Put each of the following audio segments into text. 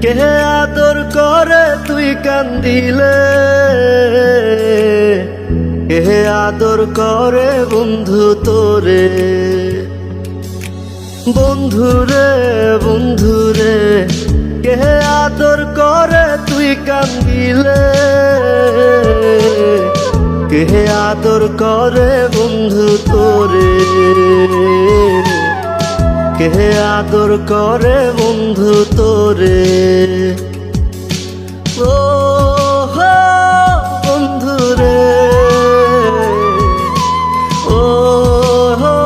কে আদর করে তুই কান্দিলে, কে আদর করে বন্ধু তোরে। বন্ধুরে বন্ধুরে কে আদর করে তুই কান্দিলে, কে আদর করে বন্ধু তোরে। কে আদর করে বন্ধু তোরে। ও হো বন্ধুরে, ও হো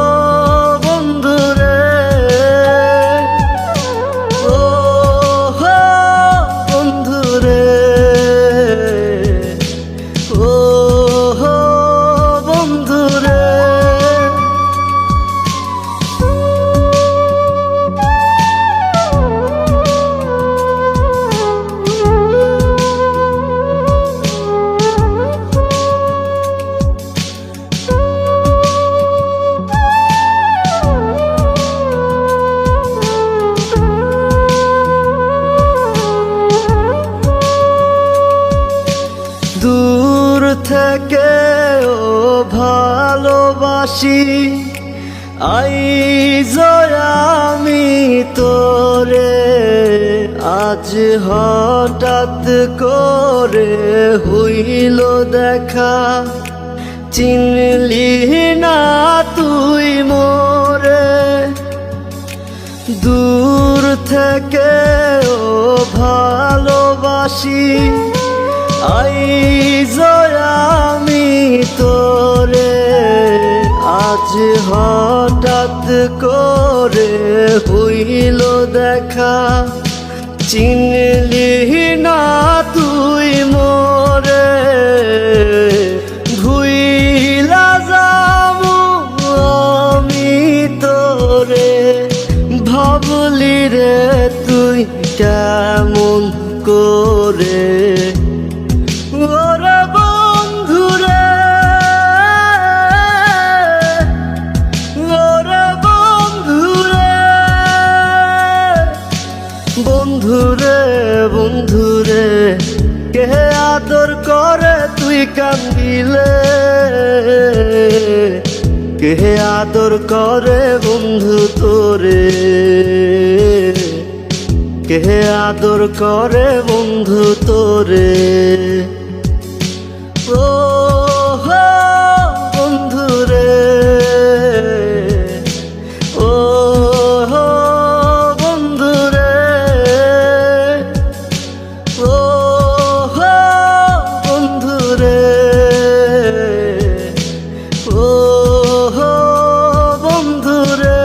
বন্ধুরে, ও হো বন্ধুরে, ও হো বন্ধুরে। দূর থেকে ও ভালোবাসি, আইজ আমি তোরে। আজ হঠাৎ করে হইল দেখা, চিনলি না তুই মোরে। দূর থেকে ও ভালোবাসি, আইজ আমি তোরে। আজ হঠাৎ করে হইল দেখা, চিনলি না তুই মোরে। ভুইলা যাবো আমি তোরে, ভাবলি রে তুই কেমন করে। ওরে বন্ধুরে, ওরে বন্ধুরে, বন্ধুরে বন্ধুরে কে আদর করে তুই কান্দিলে, কে আদর করে বন্ধু তোরে। কে আদর করে বন্ধু তোরে। ও হো বন্ধুরে, ও হো বন্ধুরে, ও হো বন্ধুরে, ও হো বন্ধুরে।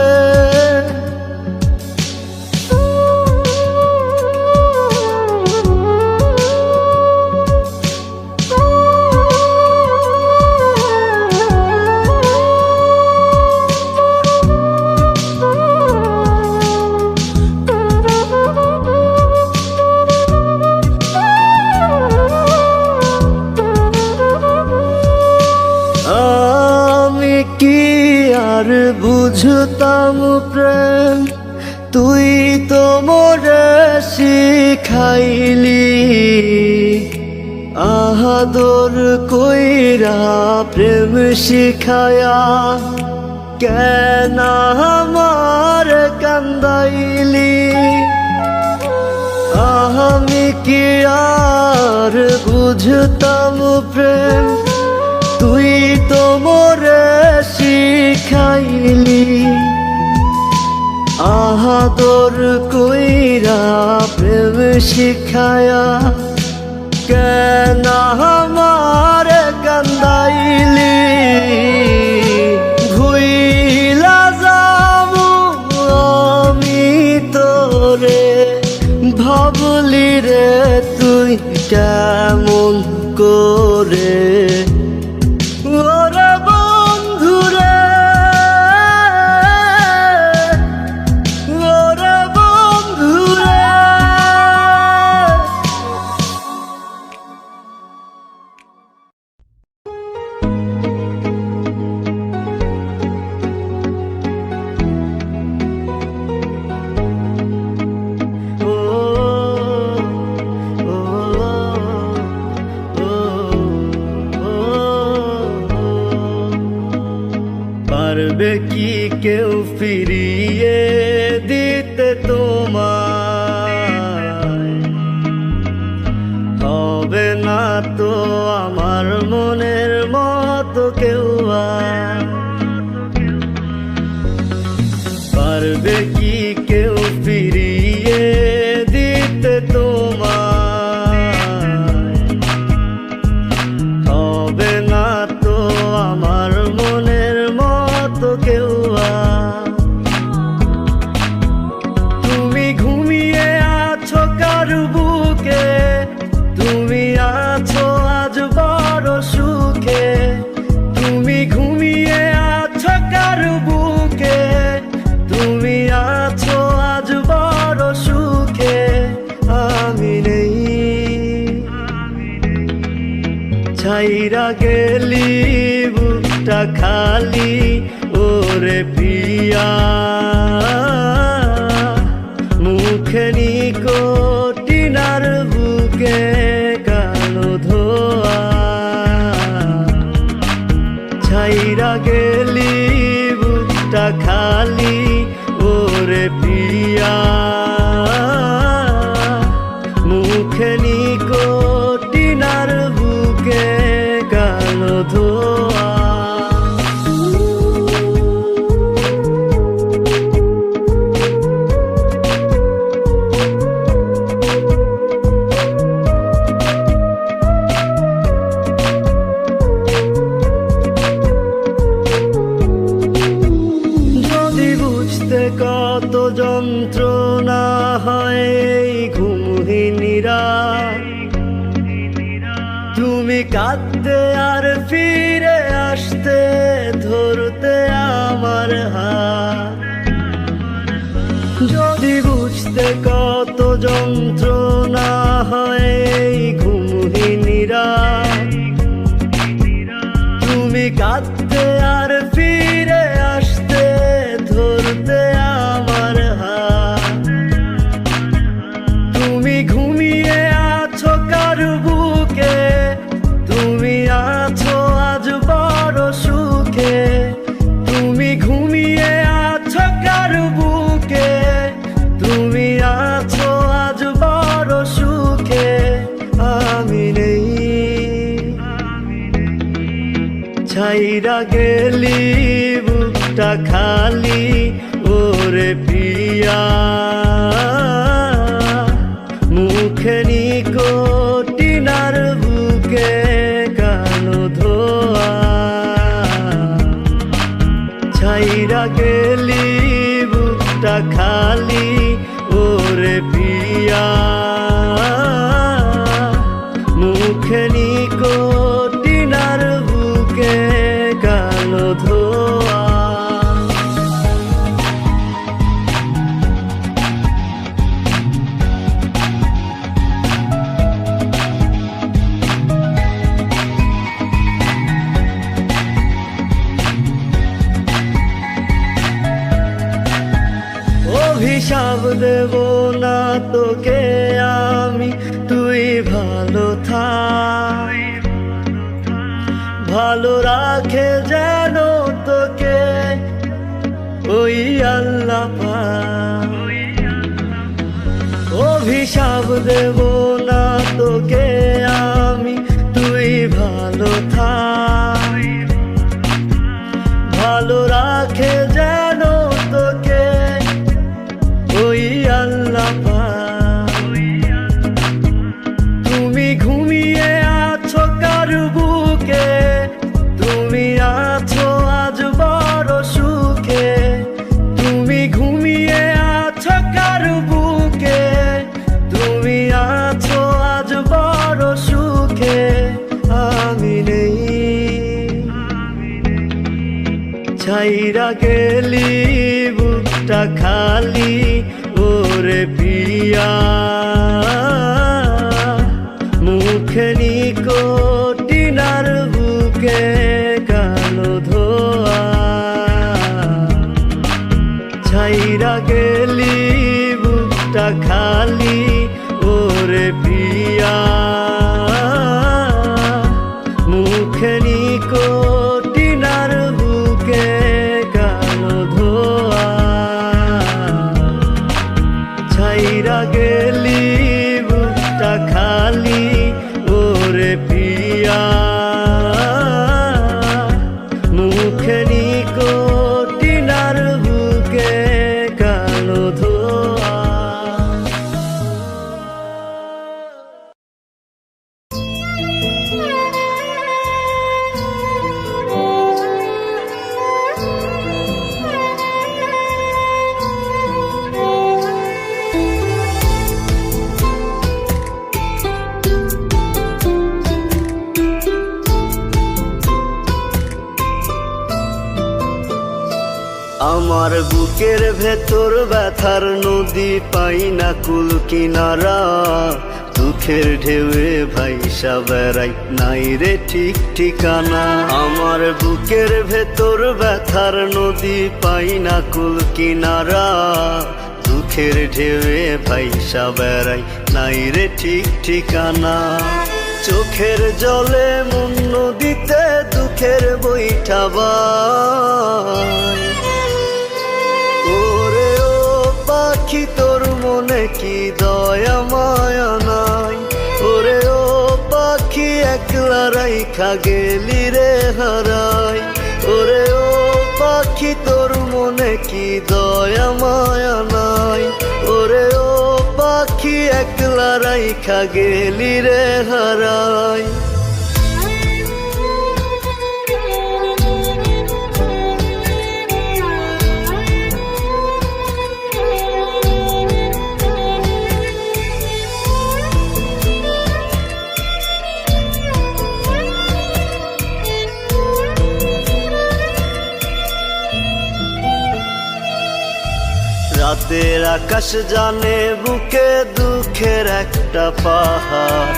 আমি কি আর বুঝতাম প্রেম, তুই তো মোরে শিখাইলি। আহাদর কইরা প্রেম শিখায়া, কেন আমার কান্দাইলি। আমি কি আর বুঝতাম প্রেম, তুই তো মোরে শিখাইলি। আহাদর কইরা প্রেম শিখায়া, কেন আমার কান্দাইলি। ভুইলা যাবো আমি তোরে, ভাবলি রে তুই কেমন করে। ওরে বন্ধুরে, ওরে বন্ধুরে। ও ফিরিয়ে দিতে তোমায় হবে না তো আমার মনের মতো কেউ আর। পারবে কি কেউ ফিরিয়ে দিতে তোমায় হবে না তো আমার মনের মতো কেউ আর। তুমি ঘুমিয়ে আছো কার বুকে, তুমি আছো আজ বড় সুখে। তুমি ঘুমিয়ে আছো কার বুকে, তুমি আছো আজ বড় সুখে। আমি নেই ছাইরা গেলি বুকটা খালি ওরে পিয়া। মুখে নিকোটিনার বুকে কালো ধোয়া। ছাইরা গেলি বুকটা খালি ওরে পিয়া। মুখে নিকোটিনার বুকে কালো ধোয়া। কত যন্ত্রণা হয় এই ঘুমহীনিরা, তুমি কাঁদতে আর ফিরে আসতে ধরতে আমার হাত। যদি বুঝতে কত যন্ত্রণা হয় এই ঘুমহীনিরা, তুমি কাঁদতে আর ফিরে আসতে ধরতে আমার হাত। তুমি ঘুমিয়ে আছো কার বুকে, তুমি আছো আজ বড় সুখে। তুমি ঘুমিয়ে আছো কার বুকে, তুমি আছো আজ বড় সুখে। আমি নেই ছাইরা গেলি বুকটা খালি ওরে পিয়া। মুখে নিকোটিনার বুকে কালো ধোয়া। ছাইরা গেলি বুকটা খালি ওরে পিয়া। মুখে নিকোটিনার বুকে কালো ধোয়া। অভিশাপ দেব না তোকে আমি, তুই ভালো থাক। ভালো রাখে যেন তোকে ওই আল্লাহ পাক। অভিশাপ দেব না তোকে আমি, তুই ভালো থাক। ভালো রাখে যেন তোকে ওই আল্লাহ পাক। তুমি ঘুমিয়ে আছো কার বুকে, তুমি আছো আজ বড় সুখে। তুমি ঘুমিয়ে আছো কার বুকে, তুমি আছো আজ বড় সুখে। আমি নেই ছাইরা গেলি বুকটা খালি ওরে পিয়া। মুখে নিকোটিনার বুকে কালো ধোয়া। ছাইরা গেলি বুকটা খালি ওরে পিয়া। মুখে নিকোটিনার বুকে কালো ধোয়া। আমার বুকের ভেতর ব্যথার নদী পাই না কুল কিনারা, দুঃখের ঢেউয়ে ভাইসা বেড়াই নাই রে ঠিক ঠিকানা। আমার বুকের ভেতর ব্যথার নদী পাই না কুল কিনারা, দুঃখের ঢেউয়ে ভাইসা বেড়াই নাই রে ঠিক ঠিকানা। চোখের জলে মন নদীতে দুঃখের বৈঠা বায়। ওরে ও পাখি তোর মনে কি দয়া মায়া নাই, ওরে ও পাখি একলা রাইখা গেলি রে হারাই। ওরে ও পাখি তোর মনে কি দয়া মায়া নাই, ওরে ও পাখি একলা রাইখা গেলি রে হারাই। রাতের আকাশ জানে বুকে দুঃখের একটা পাহাড়,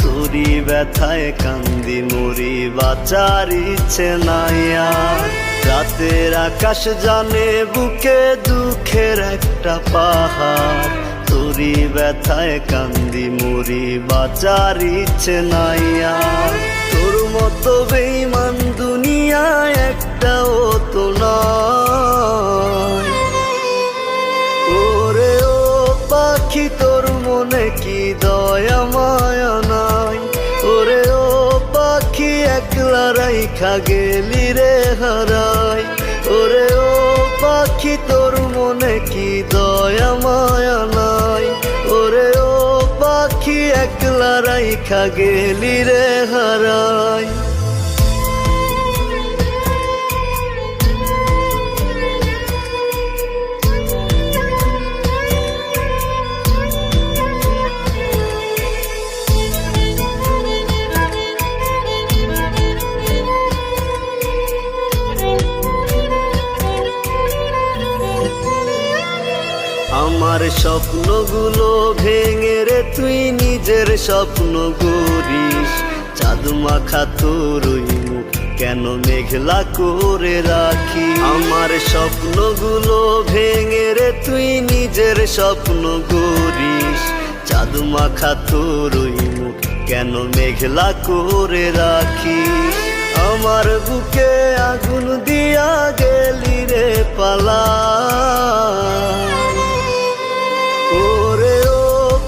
তোরি ব্যথায় কান্দি মরি বাঁচার ইচ্ছে নাই আর। রাতের আকাশ জানে বুকে দুঃখের একটা পাহাড়, তোরি ব্যথায় কান্দি মরি বাঁচার ইচ্ছে নাই আর। তোর মতো বেঈমান দুনিয়ায় একটাও তো নাই। ওরে ও পাখি তোর মনে কি দয়া মায়া নাই, ওরে ও পাখি একলা রাইখা গেলি রে হারাই। ওরে ও পাখি তোর মনে কি দয়া মায়া নাই, ওরে ও পাখি একলা রাইখা গেলি রে হারাই। আমার স্বপ্নগুলো ভেঙে রে তুই নিজের স্বপ্ন গড়িস, চাঁদ মাখা তোর ওই মুখ কেন মেঘলা করে রাখি। আমার স্বপ্নগুলো ভেঙে রে তুই নিজের স্বপ্ন গড়িস, চাঁদ মাখা তোর ওই মুখ কেন মেঘলা করে রাখিস। আমার বুকে আগুন দিয়া গেলি রে পালা। ওরে ও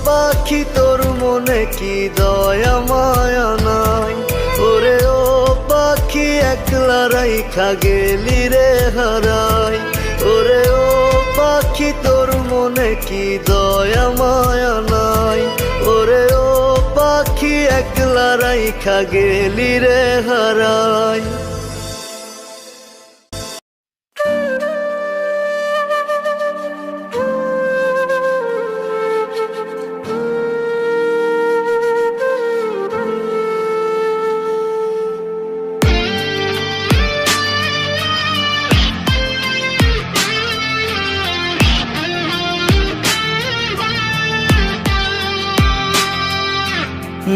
পাখি তোর মনে কি দয়া মায়া নাই, ওরে ও পাখি একলা রাইখা গেলি রে হারাই। ওরে ও পাখি তোর মনে কি দয়া মায়া নাই, ওরে ও পাখি একলা রাইখা গেলি রে হারাই।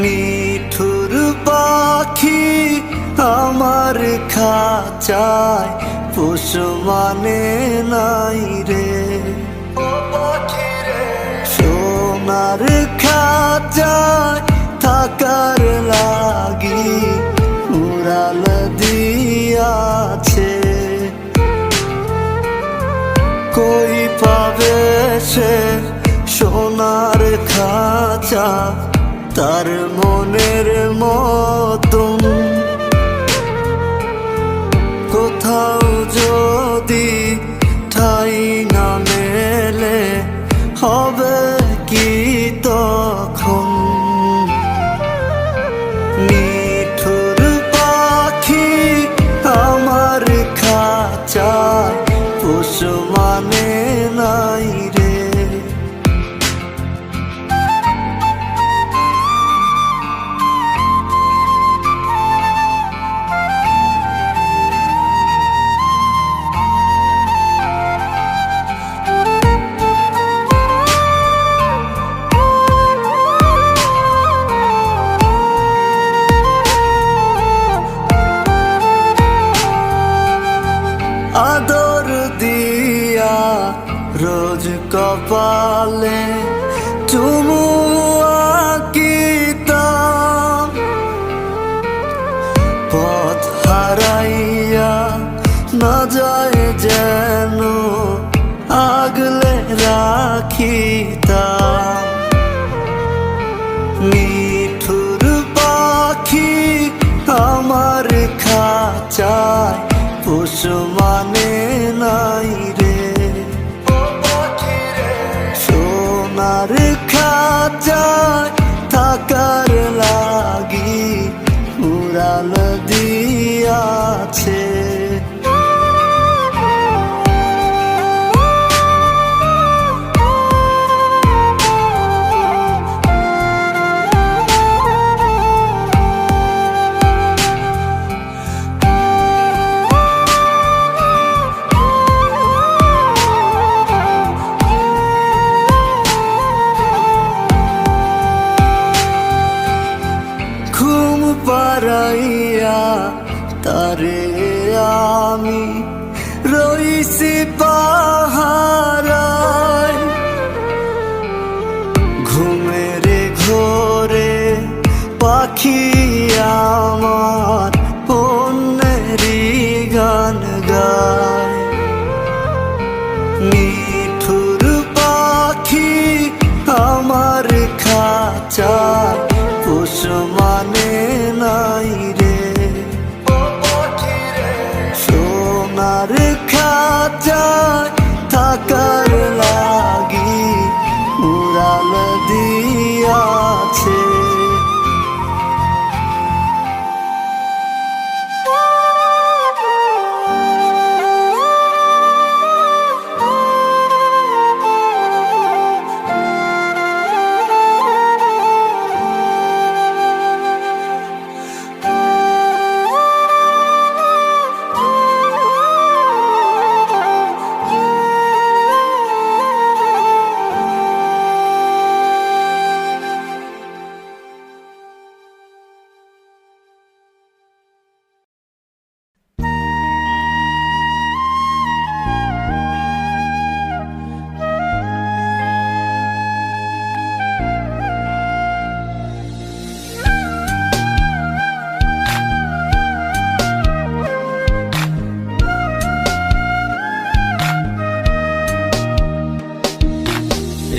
নিঠুর পাখি আমার খাঁচায় পোষ মানে নাই রে, সোনার খাঁচায় থাকার লাগি উড়াল দিয়াছে। কই পাবে সে সোনার খাঁচা তার মনের মতন, কোথাও যদি ঠাই না মেলে হবে কি তখন। নিঠুর পাখি আমার খাঁচায় পোষ মানে নাই রে। কপালে চুমু আঁকিতাম, পথ হারাইয়া না যায় যেন আগলে রাখিতাম। নিঠুর পাখি আমার খাঁচায় পোষ মানে নাই রে, সোনার খাঁচায় থাকার লাগি উড়াল দিয়াছে। পারাইয়া তারে আমি রইছি পাহারায়, ঘুমের ঘোরে পাখি আমার অন্যেরই গান গায়। নিঠুর পাখি আমার খাঁচায় পোষ মানে নাই রে, সোনার খাঁচায় থাকার লাগি উড়াল দিয়াছে।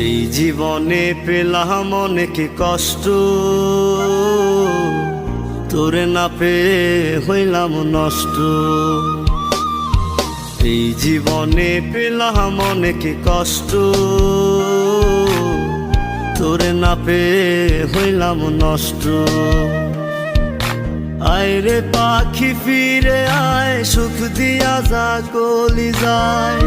এই জীবনে পেলাম অনেক কষ্ট, তোরে না পেয়ে হইলাম নষ্ট। এই জীবনে পেলাম অনেক কষ্ট, তোরে না পেয়ে হইলাম নষ্ট। আয় রে পাখি ফিরে আয়, সুখ দিয়া যা কলি যায়।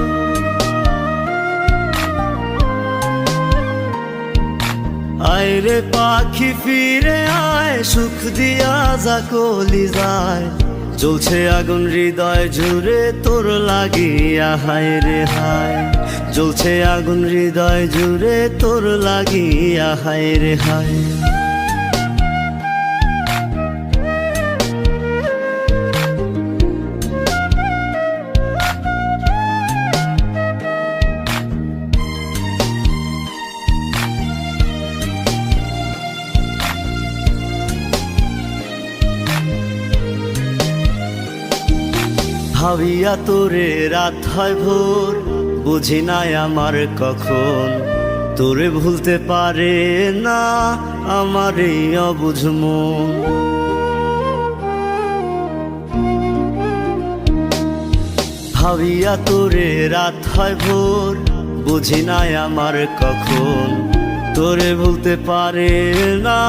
আয় রে পাখি ফিরে আয়, সুখ দিয়া যা কলি যায়। জ্বলছে আগুন হৃদয় জুড়ে তোর লাগিয়া, হায় রে হায়। জ্বলছে আগুন হৃদয় জুড়ে তোর লাগিয়া, হায় রে হায়। ভাবিয়া তোরে রাত হয় ভোর, বুঝি নাই আমার কখন। তোরে ভুলতে পারে না আমার এই অবুঝ মন। ভাবিয়া তোরে রাত হয় ভোর, বুঝি নাই আমার কখন। তোরে ভুলতে পারে না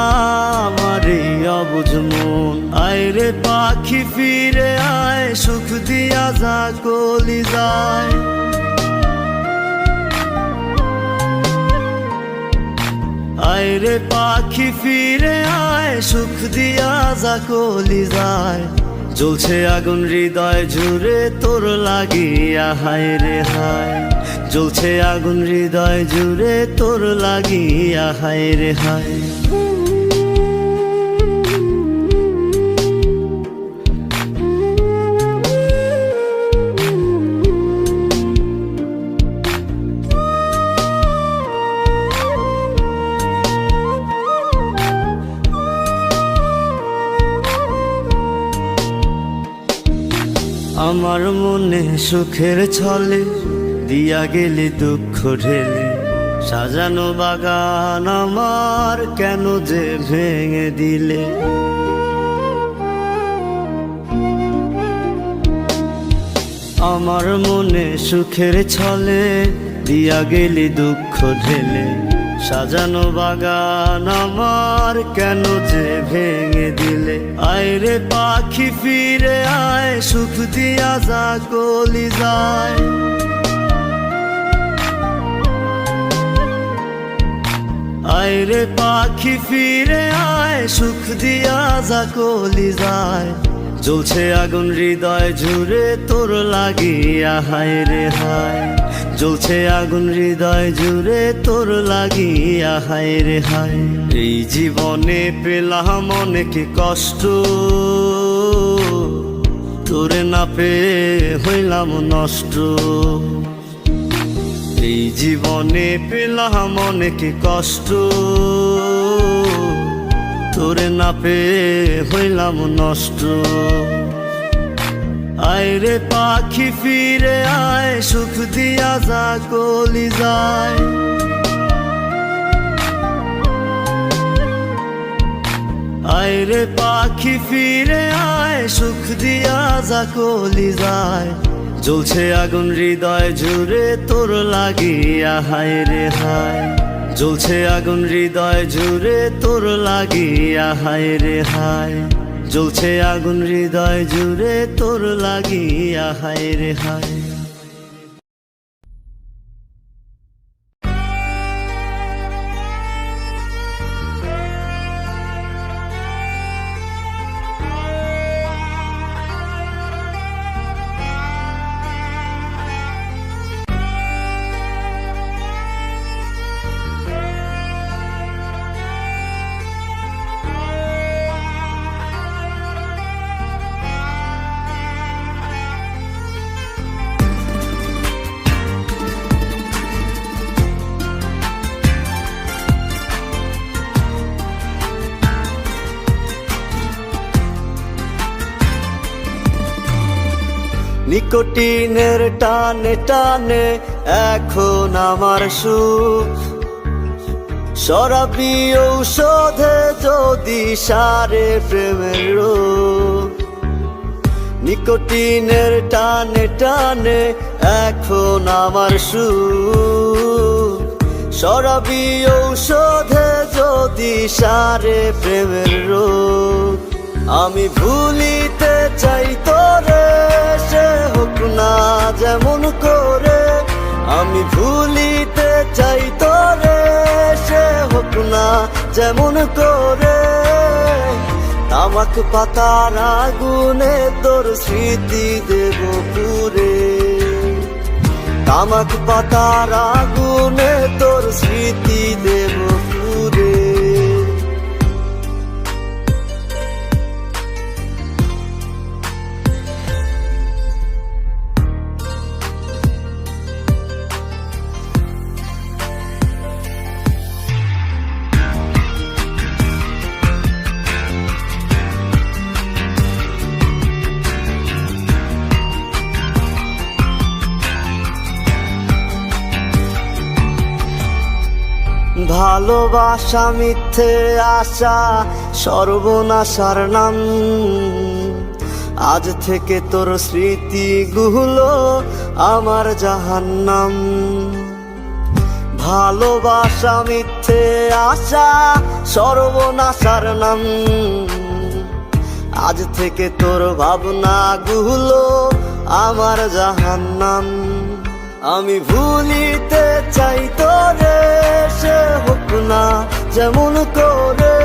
আমার এই অবুঝ মন। আয় রে পাখি ফিরে আয়, সুখ দিয়া যা কলি যায়। আয় রে পাখি ফিরে আয়, সুখ দিয়া যা কলি যায়। জ্বলছে আগুন হৃদয় জুড়ে তোর লাগিয়া, হায় রে হায়। জ্বলছে আগুন হৃদয় জুড়ে তোর লাগিয়া, হায় রে হায়। আমার মনে সুখের ছলে দিয়া গেলি দুঃখ ঢেলে, সাজানো বাগান আমার কেন যে ভেঙে দিলে। আমার মনে সুখের ছলে দিয়া গেলি দুঃখ ঢেলে, সাজানো বাগান আমার কেন যে ভেঙে দিলে। আয় রে পাখি ফিরে আয়, সুখ দিয়া যা কলি যায়। আয় রে পাখি ফিরে আয়, সুখ দিয়া যা কলি যায়। জ্বলছে আগুন হৃদয় জুড়ে তোর লাগিয়া, হায় রে হায়। জ্বলছে আগুন হৃদয় জুড়ে তোর লাগিয়া, হায় রে হায়। এই জীবনে পেলাম অনেক কষ্ট, তোরে না পেয়ে হইলাম নষ্ট। এই জীবনে পেলাম অনেক কষ্ট, তোরে না পেয়ে হইলাম নষ্ট। আয় রে পাখি ফিরে আয়, সুখ দিয়া যা কলি যায়। আয় রে পাখি ফিরে আয়, সুখ দিয়া যা কলি যায়। জ্বলছে আগুন হৃদয় জুড়ে তোর লাগিয়া, হায় রে হায়। জ্বলছে আগুন হৃদয় জুড়ে তোর লাগিয়া, হায় রে হায়। জ্বলছে আগুন হৃদয় জুড়ে তোর লাগিয়া, হায় রে হায়। নিকোটিনের টানে টানে এখন আমার সুখ, শরাবি ঔষধে যদি সারে প্রেমের রোগ। নিকোটিনের টানে টানে এখন আমার সুখ, শরাবি ঔষধে যদি সারে প্রেমের রোগ। আমি ভুলিতে চাই তোরে, সে হোক না যেমন করে। আমি ভুলিতে চাই তোরে, সে হোক না যেমন করে। তামাক পাতার আগুনে তোর স্মৃতি দেব পুরে। তামাক পাতার আগুনে তোর স্মৃতি দেব পুরে। ভালোবাসা মিথ্যে আশা সর্বনাশার নাম। আজ থেকে তোর স্মৃতিগুলো আমার জাহান্নাম। ভালোবাসা মিথ্যে আশা সর্বনাশার নাম। আজ থেকে তোর ভাবনাগুলো আমার জাহান্নাম। আমি ভুলিতে চাই তোরে, সে হোক না যেমন করে।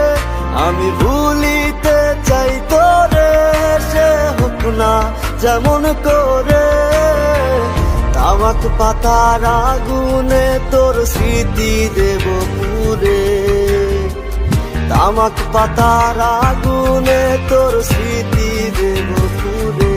আমি ভুলিতে চাই তোরে, সে হোক না যেমন করে। তামাক পাতার আগুনে তোর স্মৃতি দেব পুরে। তামাক পাতার আগুনে তোর স্মৃতি দেব পুরে।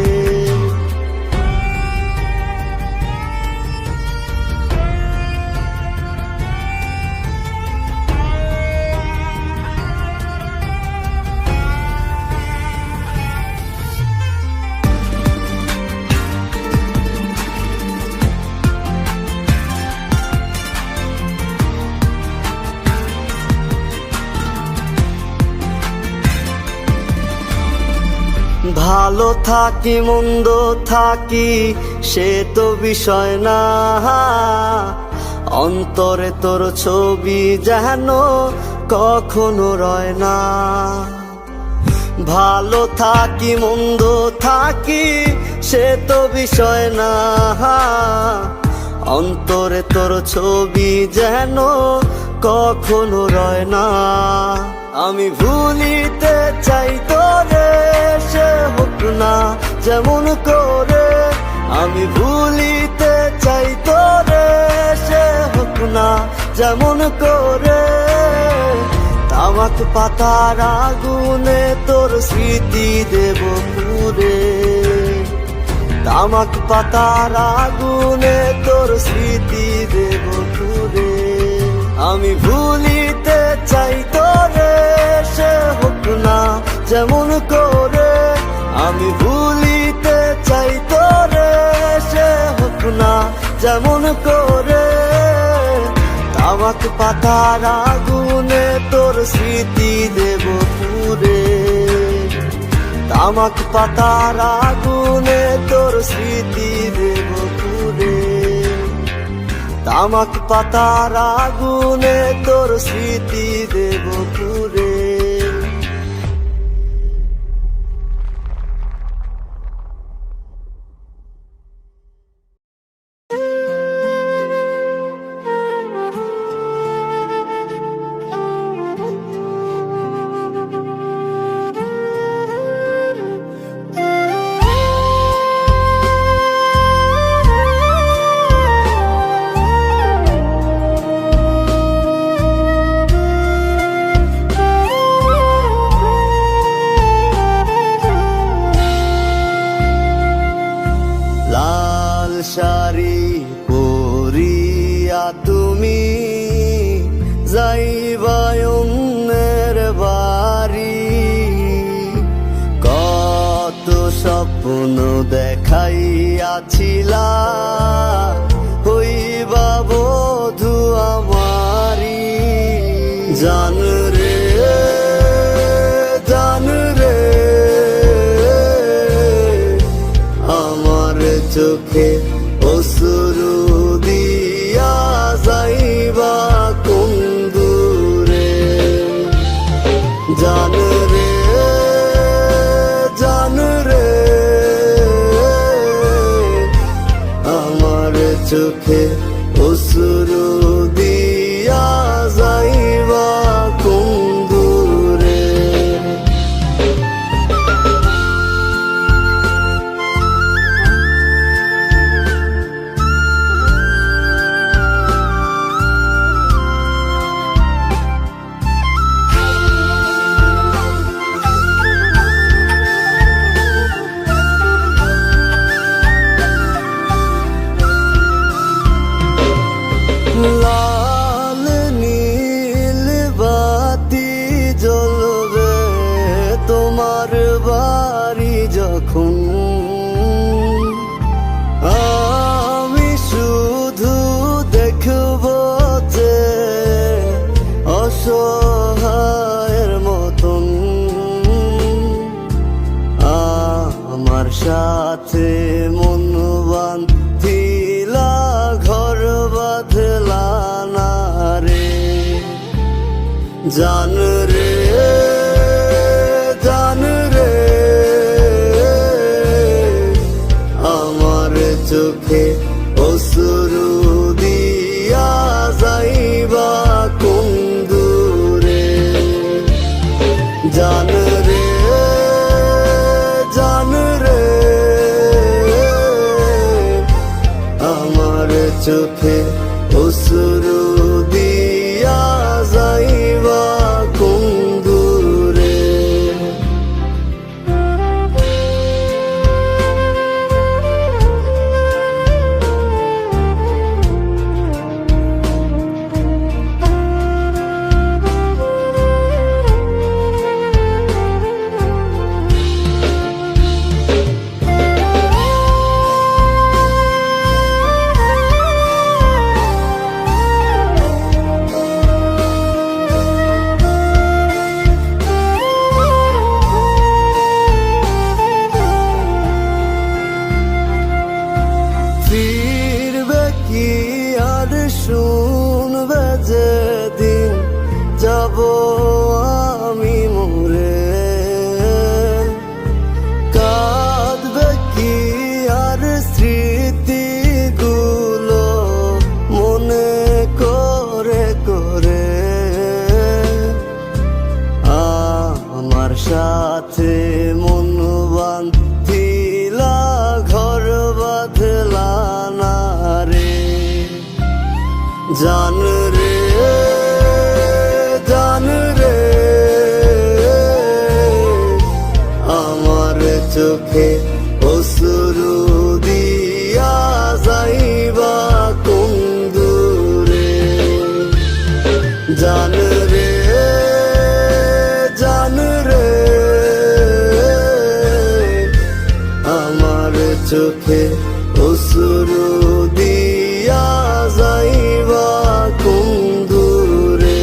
ভালো থাকি মন্দ থাকি সে তো বিষয় না, অন্তরে তোর ছবি যেন কখনো রয় না। ভালো থাকি মন্দ থাকি সে তো বিষয় না, অন্তরে তোর ছবি যেন কখনো রয় না। আমি ভুলিতে চাই তোরে, সে হোক না যেমন করে। আমি ভুলিতে চাই তোরে, সে হোক না যেমন করে। তামাক পাতার আগুনে তোর স্মৃতি দেব পুরে, তামাক পাতার আগুনে তোর স্মৃতি দেব পুরে। আমি ভুলিতে চাই তোরে, সে হোক না যেমন করে। আমি ভুলিতে চাই তোরে, সে হোক না যেমন করে। তামাক পাতার আগুনে তোর স্মৃতি দেব পুরে, তামাক পাতার আগুনে তোর স্মৃতি দেব পুরে। তামাক পাতার আগুনে তোর স্মৃতি দেব পুরে। শাড়ি পরিয়া তুমি যাইবা অন্যের বাড়ি, কত স্বপ্ন দেখাইয়াছিলা হইবা বধূ আমারি। জান রে জান রে, আমার চোখে অশ্রু দিয়া যাইবা কোন দূরে। জান রে জান রে, আমার চোখে অশ্রু দিয়া যাইবা কোন দূরে। লাল নীল বাতি জ্বলবে তোমার বাড়ি যখন, আমি শুধু দেখব যে অসহায়ের মতন। আমার সাথে মন বাঁধিলা ঘর বাঁধলা না রে। জান রে জান রে, আমার চোখে অশ্রু দিয়া যাইবা কোন দূরে। জান রে জান রে, আমার চোখে অশ্রু দিয়া যাইবা কোন দূরে। সাথে মন বান্ধিলা ঘর বাঁধলা না রে জান রে জান রে আমার চোখে অশ্রু দিয়া যাইবা কোন দূরে জান রে জান রে আমার চোখে অশ্রু দিয়া যাইবা কোন দূরে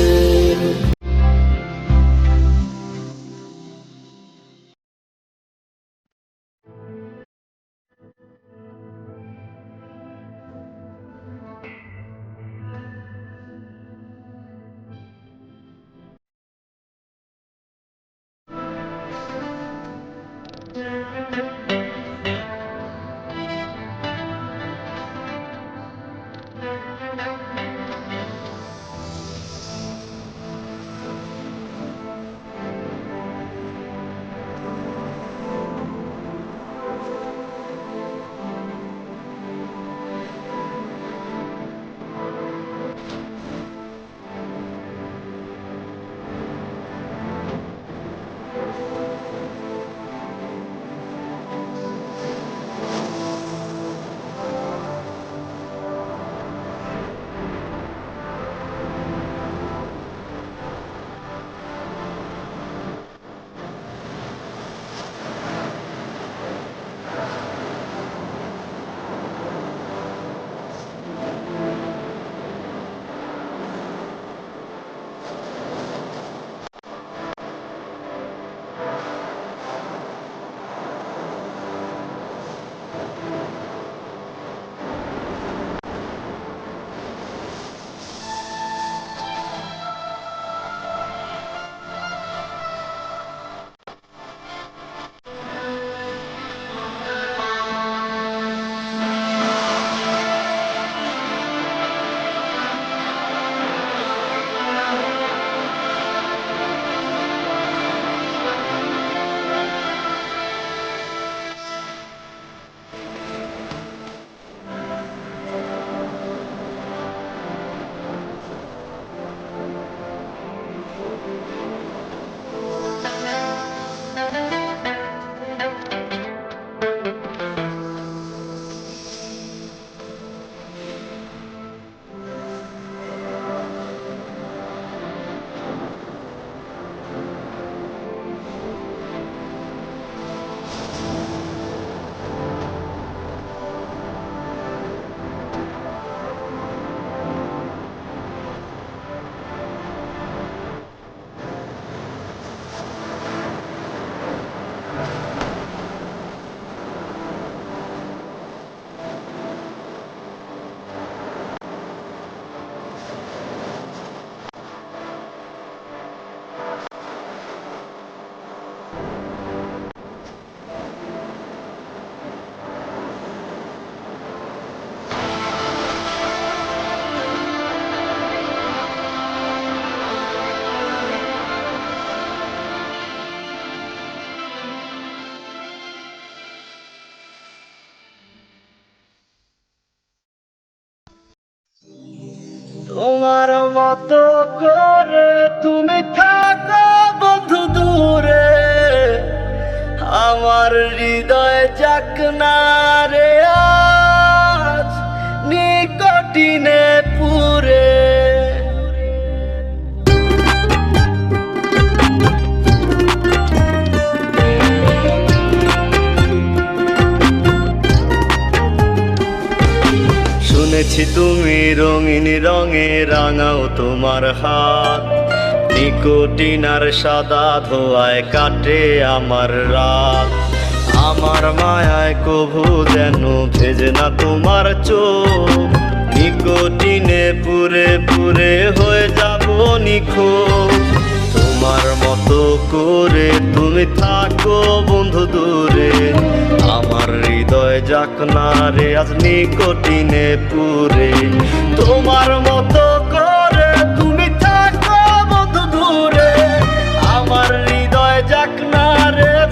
তোমার মতো করে তুমি থাকো বন্ধু দূরে আমার হৃদয় যাক না রে আজ নিকটিনে পুরে শুনেছি তুমি রঙিন রঙে রাঙাও তোমার হাত নিকোটিন আর সাদা ধোয়ায় কাটে আমার রাত আমার মায়ায় কভু যেন ভেজে না তোমার চোখ নিকোটিনে পুরে পুরে হয়ে যাব নিখোঁজ তোমার মতো করে তুমি থাকো বন্ধু দূরে আমার হৃদয় যাক না রে আজ নিকোটিনে পুরে তোমার মতো করে তুমি থাকো বন্ধু দূরে আমার হৃদয় যাক না রে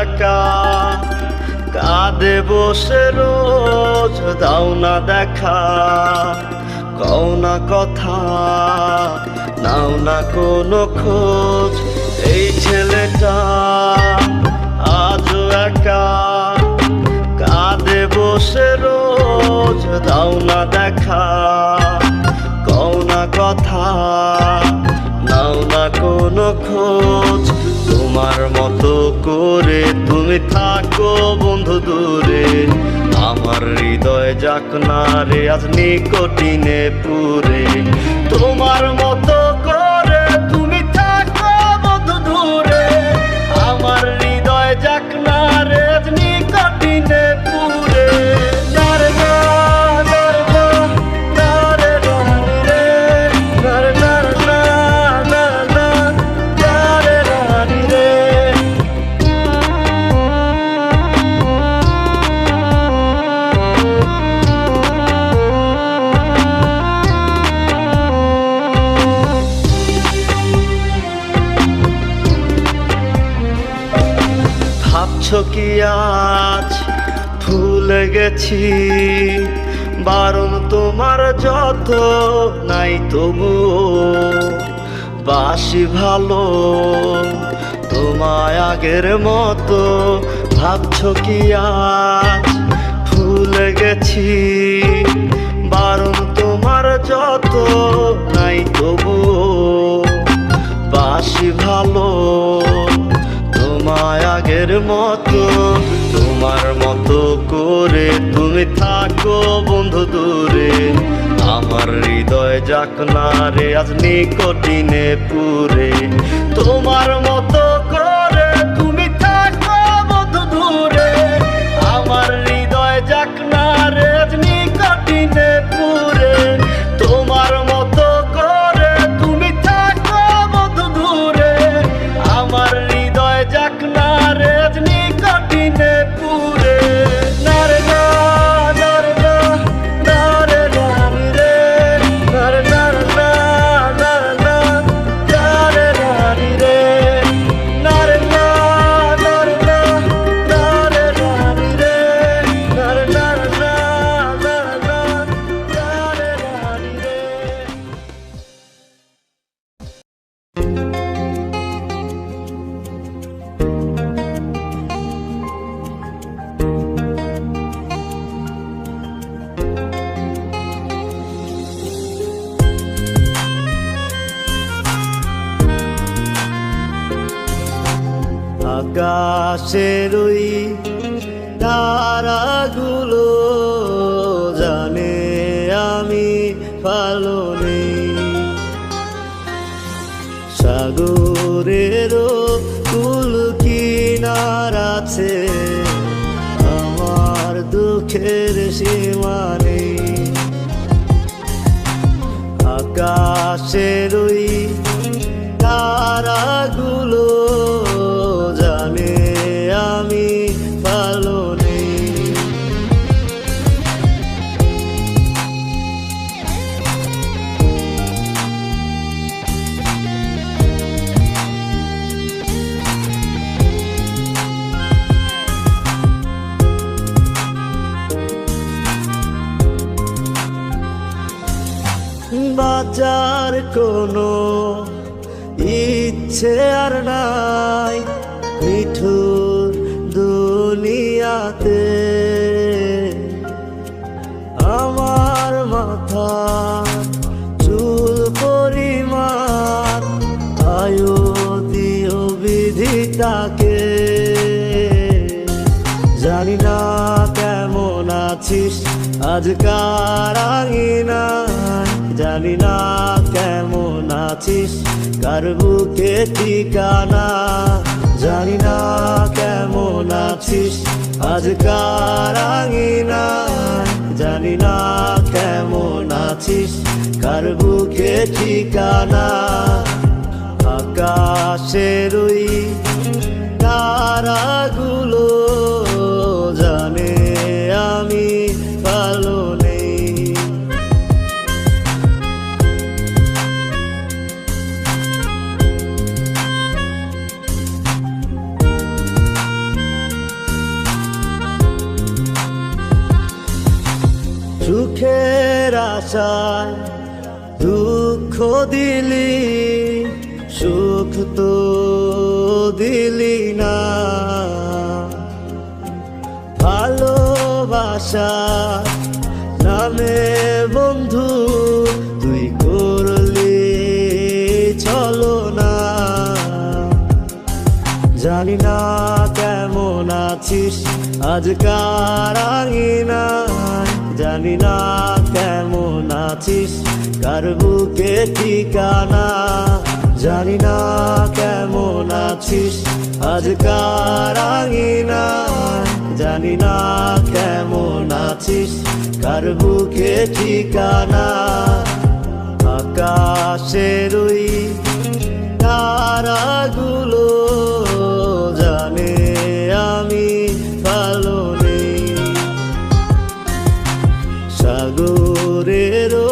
একা কাঁদে বসে রোজ, দাও না দেখা, কও না কথা, নাও না কোনো খোঁজ। এই ছেলেটা আজও একা কাঁদে বসে রোজ, দাও না দেখা, কও না কথা, নাও না কোনো খোঁজ। তোমার মতো করে তুমি থাকো বন্ধু দূরে, আমার হৃদয় যাক না রে আজ নিকটিনে পুরে। তোমার মতো করে তুমি থাকো বন্ধু দূরে, আমার হৃদয় যাক না রে আজ নিকটিনে পুরে। ভাবছো কি আজ ভুলে গেছি, বারণ তোমার যত নাই তবুও বাসি ভালো তোমায় আগের মতো। ভাবছো কি আজ ভুলে গেছি, বারণ তোমার যত নাই তবুও বাসি ভালো তোমায় আগের মতো। তোমার মতো করে তুমি থাকো বন্ধু দূরে, আমার হৃদয় যাক না রে আজ নিকটিনে পুরে। তোমার মতো করে তুমি থাকো বন্ধু দূরে, আমার হৃদয় যাক না রে আজ নিকটিনে পুরে। তোমার মতো করে তুমি থাকো বন্ধু দূরে, আমার হৃদয় যাক না রে আজ নিকটিনে পুরে। নারে না নারে না নারে নারে রে, নারে নারে না নারে না নারে নারে রে, নারে না নারে না নারে নারে রে, নারে নারে না নারে না নারে নারে রে। আকাশের ওই তারাগুলো জানে আমি ভালো নেই, সাগরেরও কুল কিনার আছে, আমার দুঃখের সীমা নেই। আকাশের ওই তারাগুলো জানে আমি ভালো নেই। বাঁচার কোনো ইচ্ছে আর নাই মিঠুর দুনিয়াতে, আমার মাথা চুল পরিমাণ আয়ু দিও বিধিতাকে। জানি না কেমন আছিস আজকার আঙিনায়, জানি না কেমন আছিস কার বুকে ঠিকানা, জানি না কেমন আছিস আজকার আঙিনায়, জানি না কেমন আছিস কার বুকে ঠিকানা। আকাশের ওই তারাগুলো জানে আমি ভালো নেই। আশায় দুঃখ দিলি, সুখ তো দিলি না। ভালোবাসা নামে বন্ধু তুই করলি ছলনা। জানি না কেমন আছিস আজকার আঙিনায়, জানি না কেমন আছিস কার বুকে ঠিকানা। জানি না কেমন আছিস আজকার আঙিনায়, জানি না কেমন আছিস কার বুকে ঠিকানা। আকাশের ওই তারাগুলো জানে আমি ভালো নেই, সাগরেরও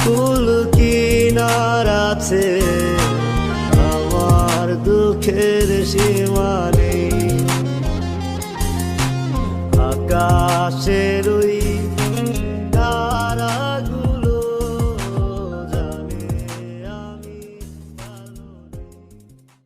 কুল কিনার আছে, আমার দুঃখের সীমা নেই। আকাশের ওই